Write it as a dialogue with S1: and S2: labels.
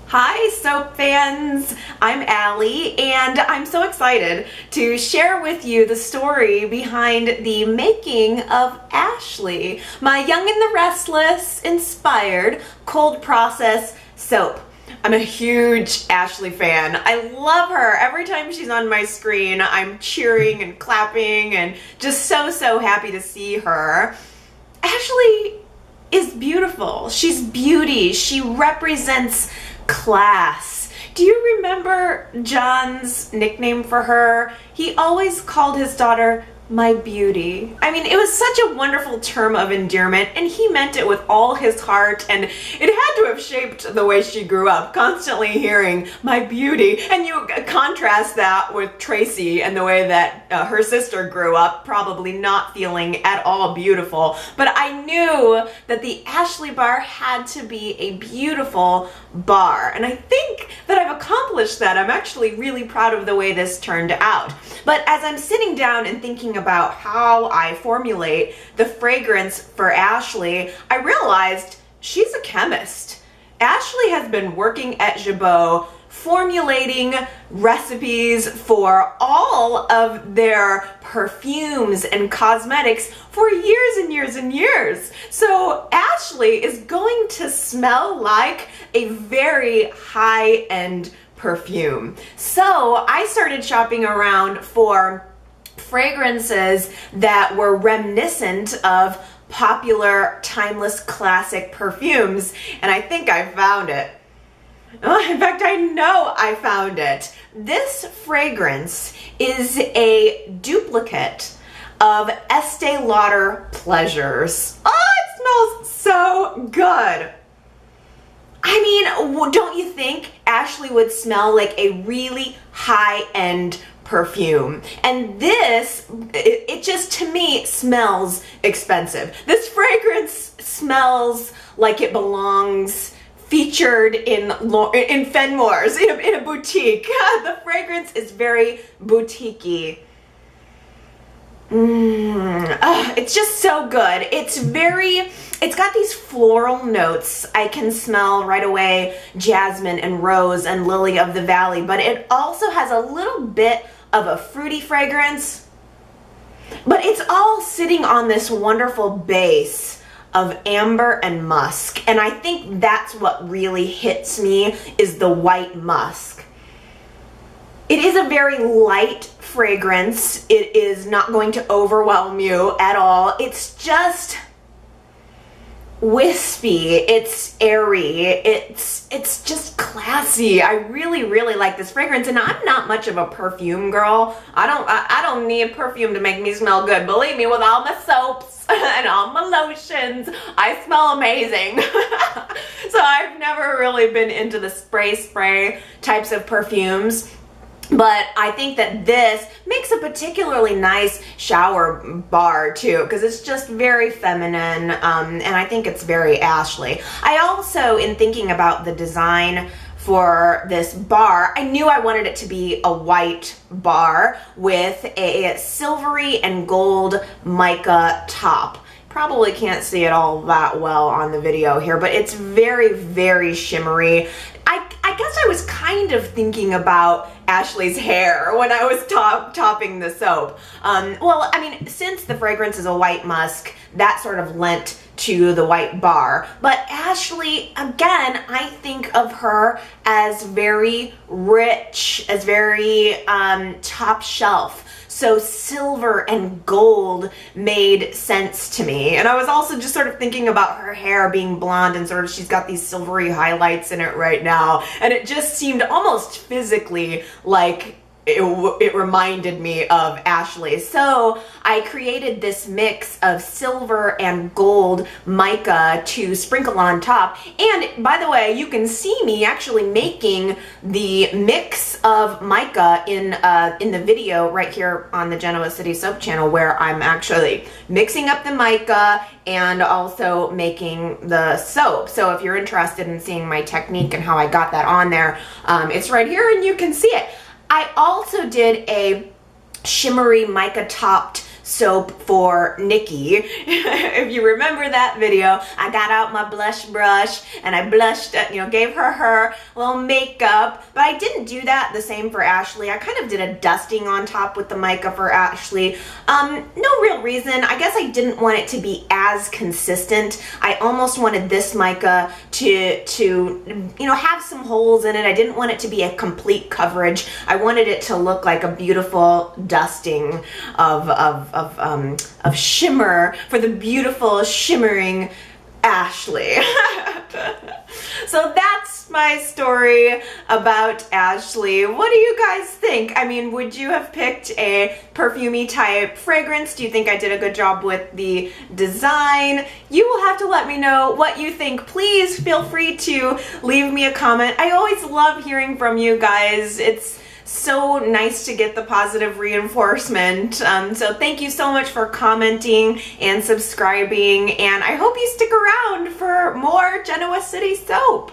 S1: Hi soap fans, I'm Allie and I'm so excited to share with you the story behind the making of Ashley, my Young and the Restless inspired cold process soap. I'm a huge Ashley fan. I love her. Every time she's on my screen, I'm cheering and clapping and just so happy to see her. Ashley is beautiful. She's beauty. She represents class. Do you remember John's nickname for her? He always called his daughter my beauty. I mean, it was such a wonderful term of endearment, and he meant it with all his heart, and it had to have shaped the way she grew up, constantly hearing my beauty. And you contrast that with Tracy and the way that her sister grew up, probably not feeling at all beautiful. But I knew that the Ashley bar had to be a beautiful bar, and I think that I've accomplished that. I'm actually really proud of the way this turned out. But as I'm sitting down and thinking about how I formulate the fragrance for Ashley, I realized she's a chemist. Ashley has been working at Genoa formulating recipes for all of their perfumes and cosmetics for years and years and years. So Ashley is going to smell like a very high-end perfume. So I started shopping around for fragrances that were reminiscent of popular timeless classic perfumes, and I think I found it. Oh, in fact, I know I found it. This fragrance is a duplicate of Estee Lauder Pleasures. Oh, it smells so good. I mean, don't you think Ashley would smell like a really high-end perfume? And this, it just, to me, smells expensive. This fragrance smells like it belongs featured in Fenmore's, in a boutique. The fragrance is very boutique-y. It's just so good. It's got these floral notes. I can smell right away jasmine and rose and lily of the valley, but it also has a little bit of a fruity fragrance. But it's all sitting on this wonderful base of amber and musk, and I think that's what really hits me, is the white musk. It is a very light fragrance. It is not going to overwhelm you at all. It's just wispy, it's airy, it's just classy. I really like this fragrance, and I'm not much of a perfume girl. I don't need perfume to make me smell good. Believe me, with all my soaps and all my lotions, I smell amazing. So I've never really been into the spray types of perfumes. But I think that this makes a particularly nice shower bar too, because it's just very feminine, and I think it's very Ashley. I also, in thinking about the design for this bar, I knew I wanted it to be a white bar with a silvery and gold mica top. Probably can't see it all that well on the video here, but it's very shimmery. I guess I was kind of thinking about Ashley's hair when I was topping the soap. Well, I mean, since the fragrance is a white musk, that sort of lent to the white bar. But Ashley, again, I think of her as very rich, as very top shelf. So silver and gold made sense to me. And I was also just sort of thinking about her hair being blonde, and sort of she's got these silvery highlights in it right now. And it just seemed almost physically like it reminded me of Ashley. So I created this mix of silver and gold mica to sprinkle on top. And by the way, you can see me actually making the mix of mica in the video right here on the Genoa City Soap channel, where I'm actually mixing up the mica and also making the soap. So if you're interested in seeing my technique and how I got that on there, it's right here and you can see it. I also did a shimmery mica topped soap for Nikki. If you remember that video, I got out my blush brush and I blushed, gave her little makeup, but I didn't do that the same for Ashley. I kind of did a dusting on top with the mica for Ashley. No real reason. I guess I didn't want it to be as consistent. I almost wanted this mica to have some holes in it. I didn't want it to be a complete coverage. I wanted it to look like a beautiful dusting of shimmer for the beautiful shimmering Ashley. So that's my story about Ashley. What do you guys think? I mean, would you have picked a perfumey type fragrance? Do you think I did a good job with the design? You will have to let me know what you think. Please feel free to leave me a comment. I always love hearing from you guys. It's so nice to get the positive reinforcement. So thank you so much for commenting and subscribing, and I hope you stick around for more Genoa City soap.